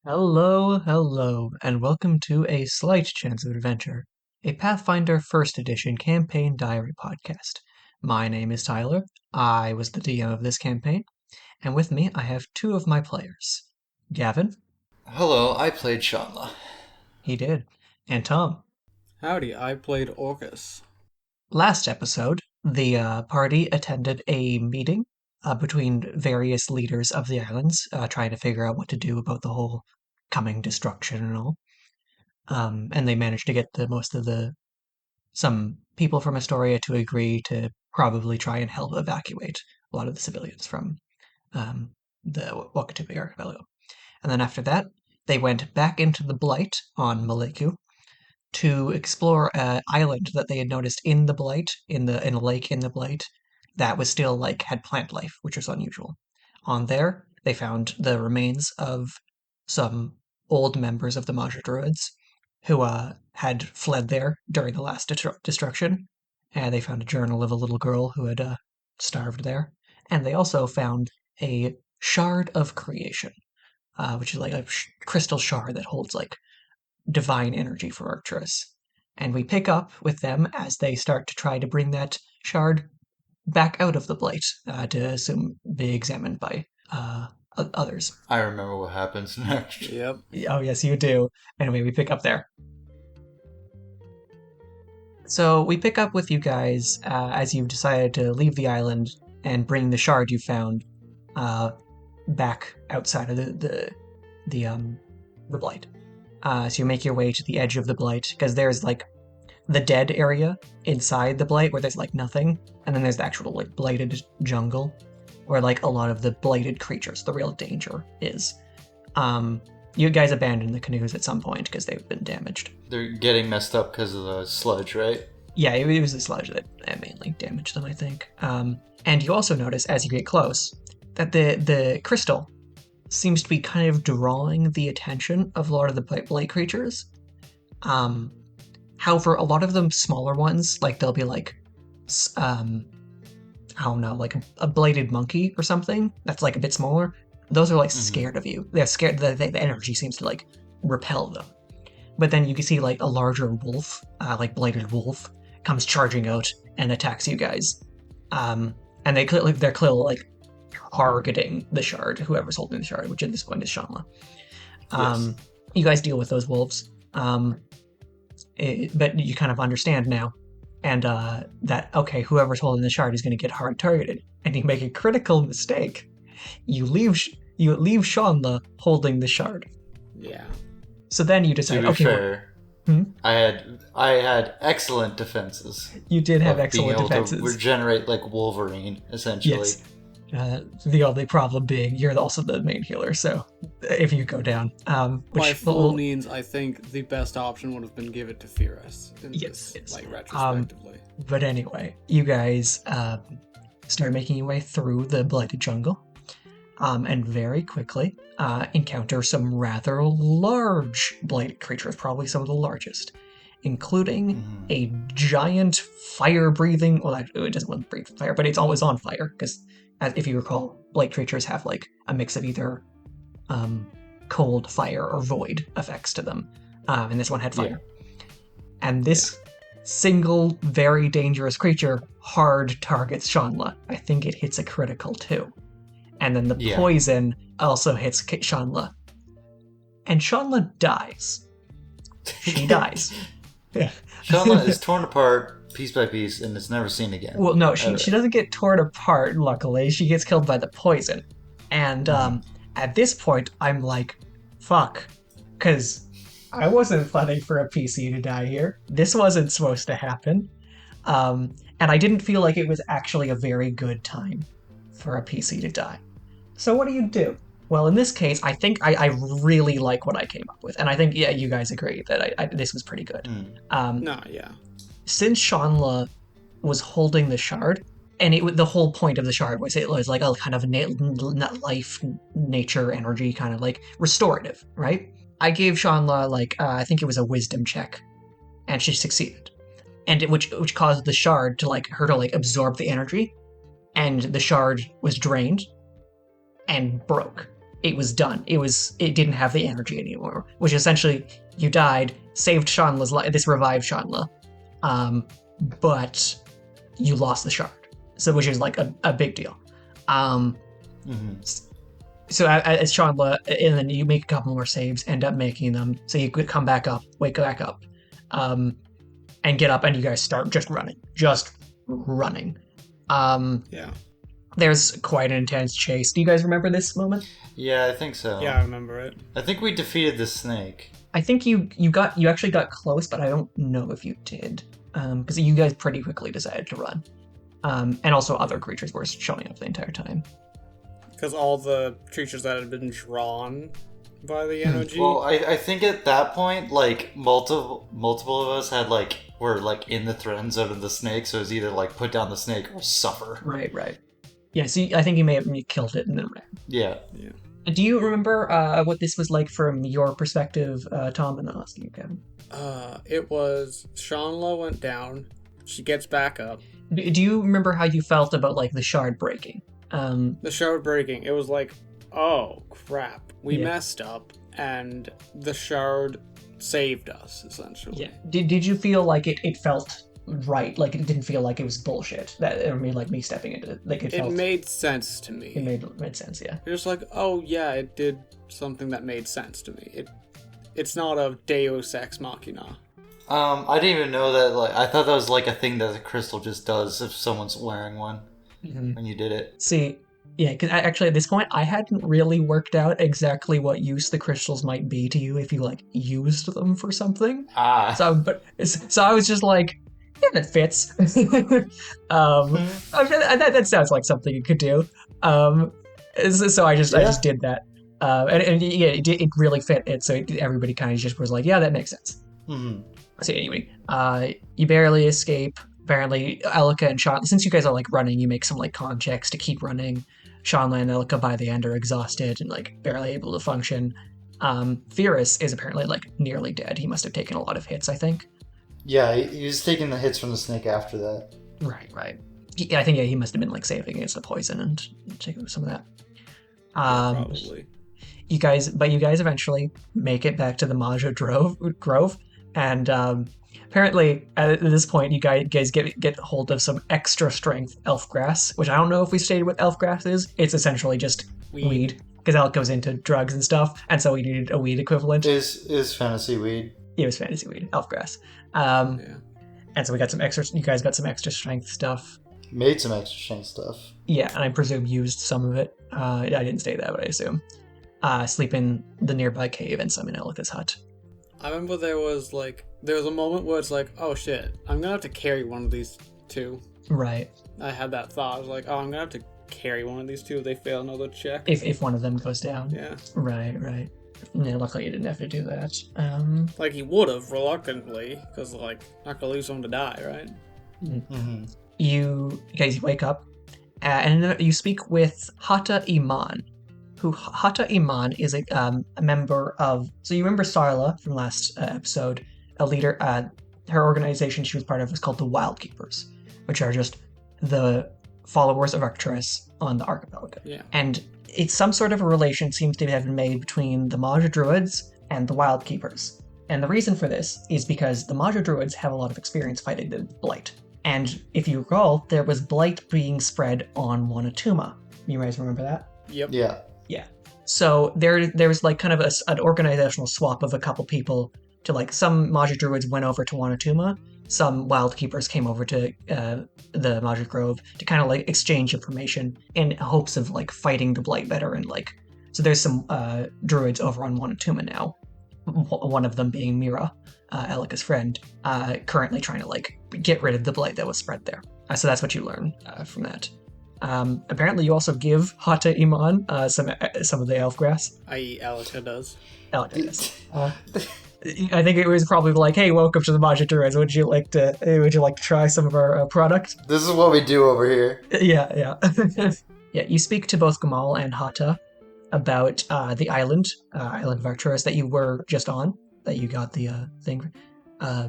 Hello, hello, and welcome to A Slight Chance of Adventure, a Pathfinder First Edition campaign diary podcast. My name is Tyler. I was the DM of this campaign, and with me I have two of my players. Gavin, Hello, I played Shanla. he did, and Tom. Howdy, I played Orcus. Last episode, the party attended a meeting between various leaders of the islands, trying to figure out what to do about the whole coming destruction and all. And they managed to get some people from Astoria to agree to probably try and help evacuate a lot of the civilians from the Wakatubi archipelago. And then after that, they went back into the Blight on Maleku to explore an island that they had noticed in the Blight, in a lake in the Blight, that was still had plant life, which was unusual. On there, they found the remains of some old members of the Maja Druids who had fled there during the last destruction, and they found a journal of a little girl who had starved there. And they also found a shard of creation, which is like a crystal shard that holds divine energy for Arcturus. And we pick up with them as they start to try to bring that shard back out of the Blight to be examined by others. I remember what happens next. Yep. Oh, yes, you do. Anyway, we pick up there. So we pick up with you guys as you've decided to leave the island and bring the shard you found back outside of the Blight. So you make your way to the edge of the Blight, because there's the dead area inside the Blight where there's nothing, and then there's the actual blighted jungle where a lot of the blighted creatures, the real danger is. You guys abandoned the canoes at some point because they've been damaged. They're getting messed up because of the sludge, right? Yeah, it was the sludge that mainly damaged them, I think. And you also notice as you get close that the crystal seems to be kind of drawing the attention of a lot of the blight creatures. However, a lot of them smaller ones, they'll be I don't know, a bladed monkey or something that's a bit smaller. Those are scared of you. They're scared. The energy seems to repel them. But then you can see a larger wolf, bladed wolf, comes charging out and attacks you guys. And they're clearly targeting the shard, whoever's holding the shard, which at this point is Shanla. Yes. You guys deal with those wolves, but you kind of understand now, and that whoever's holding the shard is going to get hard targeted, and you make a critical mistake. You leave Shanla holding the shard. Yeah. So then you decide. To be fair, Hmm? I had excellent defenses. You did have of excellent being able defenses. to regenerate like Wolverine, essentially. Yes. The only problem being you're also the main healer, so if you go down, By full means, I think the best option would have been give it to Fyrus. Yes. Retrospectively. But anyway, you guys start making your way through the blighted jungle, and very quickly encounter some rather large blighted creatures, probably some of the largest, including a giant fire-breathing. Well, actually, it doesn't breathe fire, but it's always on fire because, if you recall, blight creatures have a mix of either cold, fire, or void effects to them, and this one had fire. Yeah. And this single, very dangerous creature hard targets Shanla. I think it hits a critical too. And then the poison also hits Shanla. And Shanla dies. She dies. Yeah. Shanla is torn apart piece by piece and is never seen again. Well, no, she doesn't get torn apart, luckily. She gets killed by the poison. And at this point, I'm like, fuck. Because I wasn't planning for a PC to die here. This wasn't supposed to happen. And I didn't feel like it was actually a very good time for a PC to die. So what do? Well, in this case, I think I really like what I came up with. And I think, you guys agree that this was pretty good. Since Shanla was holding the shard, and the whole point of the shard was it was a kind of life, nature, energy, kind of restorative, right? I gave Shanla I think it was a wisdom check, and she succeeded, and which caused the shard to her to absorb the energy, and the shard was drained and broke it was done. It didn't have the energy anymore, which essentially you died, saved Shanla's life. This revived Shanla, but you lost the shard, so which is like a big deal. So as Shanla, and then you make a couple more saves, end up making them, so you could come back up, wake back up, and get up, and you guys start just running. Yeah. There's quite an intense chase. Do you guys remember this moment? Yeah, I think so. Yeah, I remember it. I think we defeated the snake. I think you actually got close, but I don't know if you did, because you guys pretty quickly decided to run, and also other creatures were showing up the entire time. Because all the creatures that had been drawn by the energy. Well, I think at that point, like multiple of us were like in the threat zone of the snake, so it was either like put down the snake or suffer. Right. Yeah, so I think you killed it and then ran. Yeah. Do you remember what this was like from your perspective, Tom, and I'll ask you, Kevin? It was Shanla went down. She gets back up. Do you remember how you felt about like the shard breaking? The shard breaking. It was like, oh crap, we Yeah. messed up, and the shard saved us essentially. Yeah. Did you feel like it felt right? Like it didn't feel like it was bullshit. That I mean, like me stepping into it. Like It made sense to me. It made sense. Yeah. You're just like, oh yeah, it did something that made sense to me. It's not a Deus Ex Machina. I didn't even know that. Like, I thought that was like a thing that the crystal just does if someone's wearing one when you did it. See, yeah, because actually at this point I hadn't really worked out exactly what use the crystals might be to you if you like used them for something. So I was just like, yeah, that fits. That sounds like something you could do. So I just did that, and yeah, it really fit it. So everybody kind of just was like, yeah, that makes sense. So anyway, you barely escape. Apparently, Elika and Sean, since you guys are like running, you make some like con checks to keep running. Shanla and Elika by the end are exhausted and like barely able to function. Fierus is apparently like nearly dead. He must have taken a lot of hits, I think. Yeah, he was taking the hits from the snake after that. Right. I think he must have been like saving against the poison and taking some of that. Probably. You guys eventually make it back to the Maja Grove, and apparently at this point you guys get hold of some extra strength elf grass, which I don't know if we stated what elf grass is. It's essentially just weed, because Elk goes into drugs and stuff, and so we needed a weed equivalent. Is fantasy weed. It was fantasy weed, elf grass. And so we got some extra. You guys got some extra strength stuff. Made some extra strength stuff. Yeah, and I presume used some of it. I didn't say that, but I assume. Sleep in the nearby cave and some in Elika's hut. I remember there was a moment where it's like, oh shit, I'm gonna have to carry one of these two. Right. I had that thought. I was like, oh, I'm gonna have to carry one of these two if they fail another check. If one of them goes down. Yeah. Right. Yeah, luckily you didn't have to do that. Like he would have reluctantly, because like not gonna leave someone to die, right? Mm-hmm. You guys wake up, and you speak with Hata Iman. Hata Iman is a member of. So you remember Sarla from last episode, a leader. Her organization she was part of was called the Wild Keepers, which are just the followers of Arcturus on the archipelago. Yeah. And it's some sort of a relation seems to have been made between the Maja Druids and the Wild Keepers. And the reason for this is because the Maja Druids have a lot of experience fighting the Blight. And if you recall, there was Blight being spread on Wanatuma. You guys remember that? Yep. Yeah. So there was like kind of an organizational swap of a couple people to like some Maja Druids went over to Wanatuma, some Wild Keepers came over to the Maja Grove to kind of like exchange information in hopes of like fighting the Blight better, and like so there's some Druids over on Wanatuma now. One of them being Mira, Elika's friend, currently trying to like get rid of the Blight that was spread there. So that's what you learn from that. Apparently, you also give Hata Iman some of the elf grass. I.e., Elika does. Elika does. I think it was probably like, "Hey, welcome to the Maja Druids. Would you like to try some of our product?" This is what we do over here. Yeah. Yeah. You speak to both Gamal and Hata about the island of Arcturus that you were just on, that you got the thing.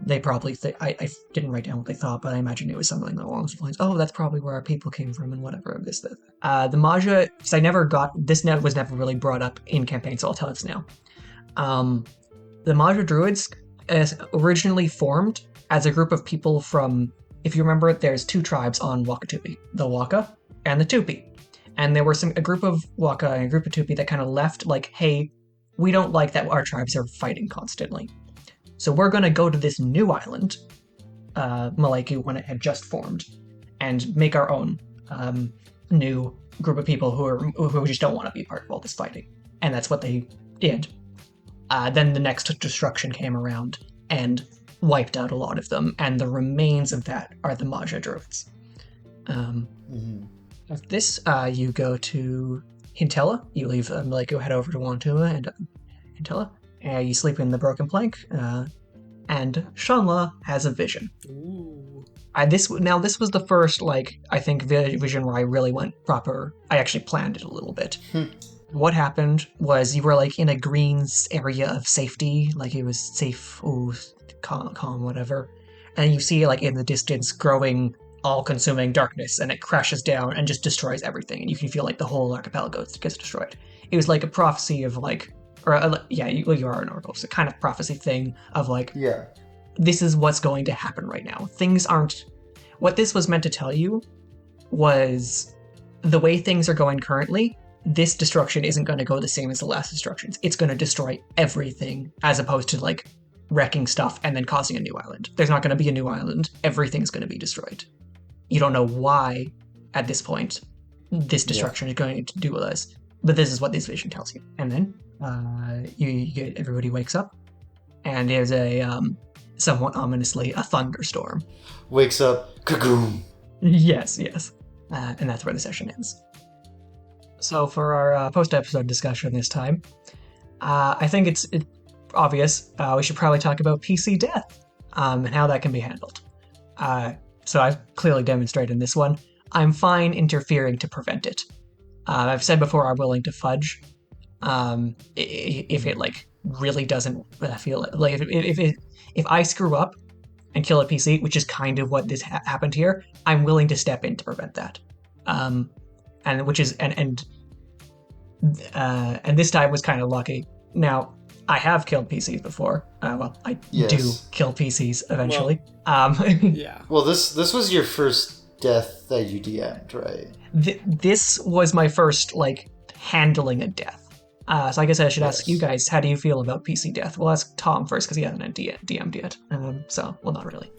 They probably I didn't write down what they thought, but I imagine it was something along those lines. Oh, that's probably where our people came from, and whatever this that. The Maja, because I never got this. Was never really brought up in campaign, so I'll tell it now. The Maja Druids originally formed as a group of people from. If you remember, there's two tribes on Wakatupi: the Waka and the Tupi. And there were a group of Waka and a group of Tupi that kind of left, like, hey, we don't like that our tribes are fighting constantly. So we're going to go to this new island, Malaiku, when it had just formed, and make our own new group of people who just don't want to be part of all this fighting. And that's what they did. Then the next destruction came around and wiped out a lot of them, and the remains of that are the Maja Druids. After this, you go to Hintella. You leave Malaiku, head over to Wantuma and Hintella. You sleep in the broken plank, and Shanla has a vision. Ooh. This was the first, like, I think vision where I really went proper. I actually planned it a little bit. What happened was you were like in a green area of safety, like it was safe, calm, whatever. And you see like in the distance growing, all-consuming darkness, and it crashes down and just destroys everything, and you can feel like the whole archipelago gets destroyed. It was like a prophecy of like. You are an oracle. It's a kind of prophecy thing of like, this is what's going to happen right now. Things aren't. What this was meant to tell you was the way things are going currently, this destruction isn't going to go the same as the last destructions. It's going to destroy everything as opposed to like wrecking stuff and then causing a new island. There's not going to be a new island. Everything's going to be destroyed. You don't know why at this point this destruction is going to do with us, but this is what this vision tells you. And then everybody wakes up, and there's a somewhat ominously a thunderstorm. Wakes up, kagoom. Yes, and that's where the session ends. So for our post-episode discussion this time, I think it's obvious we should probably talk about PC death and how that can be handled. So I've clearly demonstrated in this one. I'm fine interfering to prevent it. I've said before I'm willing to fudge. If it like really doesn't feel like if I screw up and kill a PC, which is kind of what this happened here, I'm willing to step in to prevent that. And this time was kind of lucky. Now I have killed PCs before. I do kill PCs eventually. Yeah. Well, this was your first death that you DM'd, right? This was my first like handling a death. So I guess I should ask you guys, how do you feel about PC death? We'll ask Tom first because he hasn't DM'd yet. Well, not really.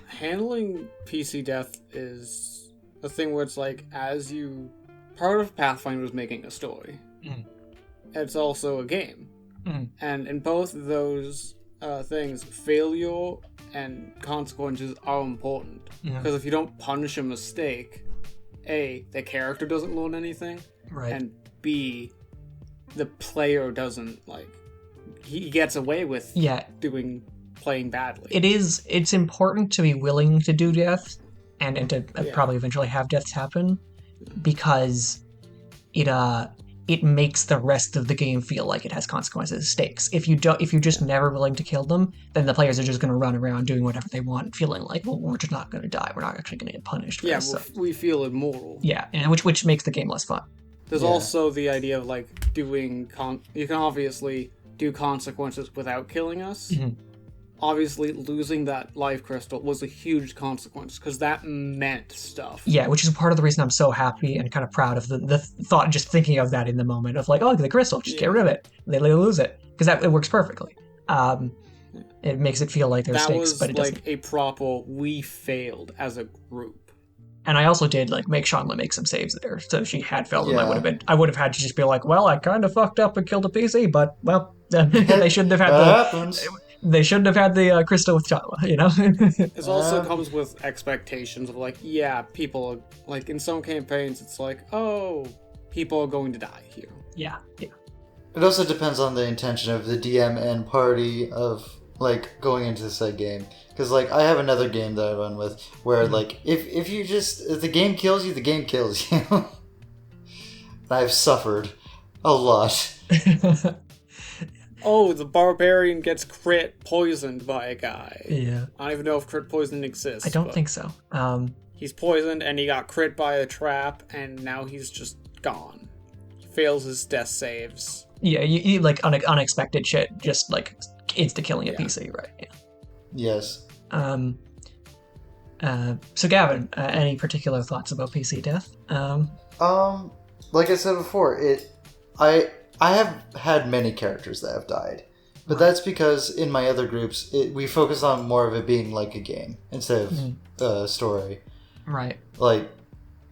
Handling PC death is a thing where it's like, part of Pathfinder was making a story. It's also a game. And in both of those things, failure and consequences are important. Because if you don't punish a mistake, A, the character doesn't learn anything, right, and B, the player doesn't, like, he gets away with playing badly. It's important to be willing to do death and to probably eventually have deaths happen, because it makes the rest of the game feel like it has consequences, stakes. If you're just never willing to kill them, then the players are just going to run around doing whatever they want, feeling like, well, we're just not going to die. We're not actually going to get punished for this. We feel immoral. Yeah, and which makes the game less fun. There's also the idea of like doing you can obviously do consequences without killing us. Obviously, losing that life crystal was a huge consequence because that meant stuff. Yeah, which is part of the reason I'm so happy and kind of proud of the thought, just thinking of that in the moment of like, oh, the crystal, just get rid of it. They lose it because it works perfectly. It makes it feel like there's stakes, but it doesn't. That was like a proper we failed as a group. And I also did like make Shanla make some saves there, so if she had failed them, I would have had to just be like, well, I kind of fucked up and killed a PC, but well, they shouldn't have had They shouldn't have had the crystal with Shanla, you know? It also comes with expectations of like, people are, like in some campaigns, it's like, oh, people are going to die here. Yeah. It also depends on the intention of the DM and party of like going into the said game. Because like I have another game that I run with where like if the game kills you, the game kills you. And I've suffered a lot. oh, the barbarian gets crit poisoned by a guy. Yeah. I don't even know if crit poison exists. I don't think so. He's poisoned and he got crit by a trap and now he's just gone. He fails his death saves. Yeah, you like unexpected shit, just like insta-killing a PC, right? Yeah. Yes. So Gavin, any particular thoughts about PC death? Like I said before, I have had many characters that have died, but that's because in my other groups we focus on more of it being like a game instead of story. Right. Like,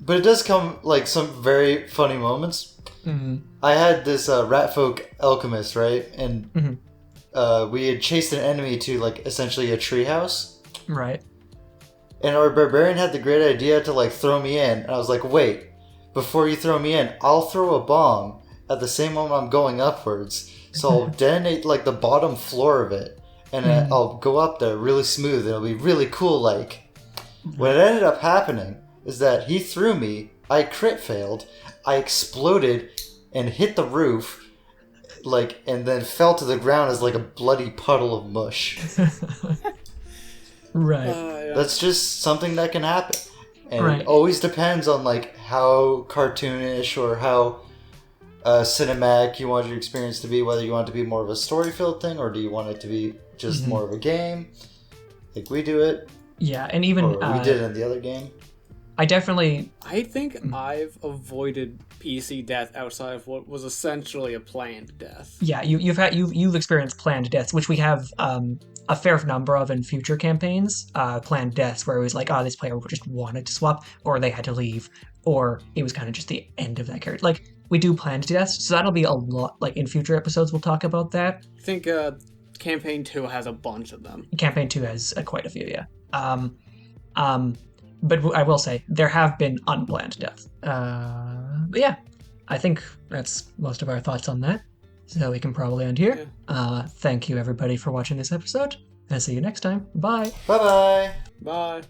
but it does come like some very funny moments. Mm-hmm. I had this ratfolk alchemist, right, and we had chased an enemy to like essentially a treehouse. Right. And our barbarian had the great idea to like throw me in, and I was like, wait, before you throw me in, I'll throw a bomb at the same moment I'm going upwards. So I'll detonate like the bottom floor of it, and I'll go up there really smooth, and it'll be really cool. Like, what ended up happening is that he threw me, I crit failed, I exploded and hit the roof, like, and then fell to the ground as like a bloody puddle of mush. Right. Yeah. That's just something that can happen. And Right. it always depends on like how cartoonish or how cinematic you want your experience to be, whether you want it to be more of a story-filled thing or do you want it to be just more of a game. Like we do it. Yeah, and even Or we did it in the other game. I definitely I think I've avoided PC death outside of what was essentially a planned death. yeah, you've experienced planned deaths, which we have a fair number of in future campaigns. Planned deaths where it was like, oh, this player just wanted to swap, or they had to leave, or it was kind of just the end of that character. Like we do planned deaths, so that'll be a lot. Like in future episodes, we'll talk about that. I think campaign 2 has a bunch of them. Campaign 2 has quite a few, yeah. But I will say there have been unplanned deaths. But yeah, I think that's most of our thoughts on that. So we can probably end here. Yeah. Thank you everybody for watching this episode, and I'll see you next time. Bye. Bye-bye! Bye.